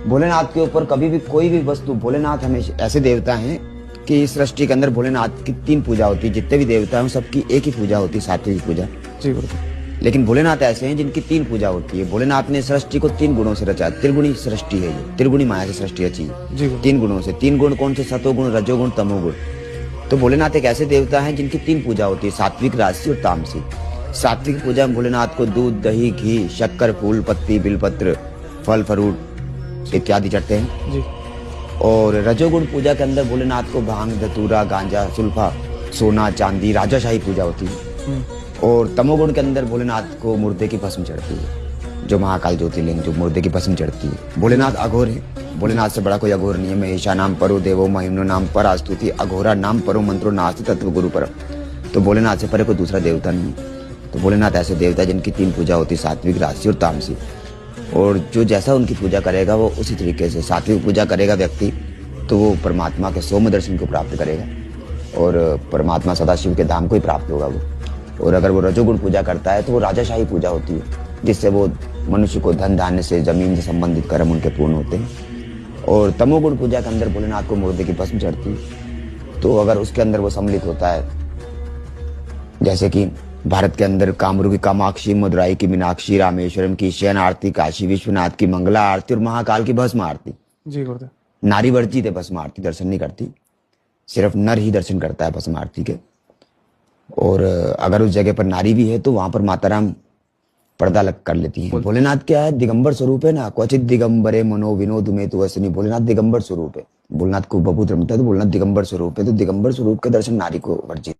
भोलेनाथ के ऊपर कभी भी कोई भी वस्तु, भोलेनाथ हमेशा ऐसे देवता हैं कि इस सृष्टि के अंदर भोलेनाथ की 3 पूजा होती है। जितने भी देवता हैं सबकी एक ही पूजा होती है, सात्विक पूजा। जी गुरुदेव। लेकिन भोलेनाथ ऐसे हैं जिनकी 3 पूजा होती है। भोलेनाथ ने सृष्टि को 3 गुणों से रचा, त्रिगुणी सृष्टि है ये, त्रिगुणी माया से सृष्टि रची है 3 गुणों से। 3 गुण कौन से? सतोगुण, रजोगुण, तमोगुण। तो भोलेनाथ एक ऐसे देवता हैं जिनकी 3 पूजा होती है, सात्विक, राजसी और तामसी। सात्विक पूजा में भोलेनाथ को दूध, दही, घी, शक्कर, फूल पत्ती, बिलपत्र, फल फ्रूट इत्यादि चढ़ते हैं जी। और रजोगुण पूजा के अंदर भोलेनाथ को भांग, धतूरा, गांजा, सुल्फा, सोना, चांदी, राजाशाही पूजा होती है। और तमोगुण के अंदर भोलेनाथ को मुर्दे की भस्म चढ़ती है, जो महाकाल ज्योतिर्लिंग, जो मुर्दे की भस्म चढ़ती है। भोलेनाथ अघोर है, भोलेनाथ से बड़ा कोई अघोर नहीं है। महेशा नाम परो देवो महिमनो नाम पर आस्तुति, अघोरा नाम परो मंत्रो नास्ति तत्व गुरु पर। तो भोलेनाथ से परे कोई दूसरा देवता नहीं है। तो भोलेनाथ ऐसे देवता जिनकी 3 पूजा होती है, सात्विक, राजसी और तामसी। और जो जैसा उनकी पूजा करेगा वो उसी तरीके से, सात्विक पूजा करेगा व्यक्ति तो वो परमात्मा के सौम्य दर्शन को प्राप्त करेगा और परमात्मा सदाशिव के धाम को ही प्राप्त होगा वो। और अगर वो रजोगुण पूजा करता है तो वो राजाशाही पूजा होती है, जिससे वो मनुष्य को धन धान्य से, जमीन से संबंधित कर्म उनके पूर्ण होते हैं। और तमोगुण पूजा के अंदर भोलेनाथ को मुर्दे की भस्म चढ़ती है। तो अगर उसके अंदर वो सम्मिलित होता है, जैसे कि भारत के अंदर कामरू की कामाक्षी, मदुराई की मीनाक्षी, रामेश्वरम की शयन आरती, काशी विश्वनाथ की मंगला आरती और महाकाल की भस्म आरती। जी गुरुदेव। नारी वर्जित है भस्म आरती, दर्शन नहीं करती, सिर्फ नर ही दर्शन करता है भस्म आरती के। और अगर उस जगह पर नारी भी है तो वहां पर माताराम पर्दा लग कर लेती हैं। भोलेनाथ क्या है? दिगंबर स्वरूप है ना, क्वचित दिगंबरे मनो विनोद में तो वैसे नहीं। भोलेनाथ दिगंबर स्वरूप है, भोलेनाथ को बबूत रमता है तो भोलेनाथ दिगंबर स्वरूप है। तो दिगंबर स्वरूप के दर्शन नारी को वर्जित।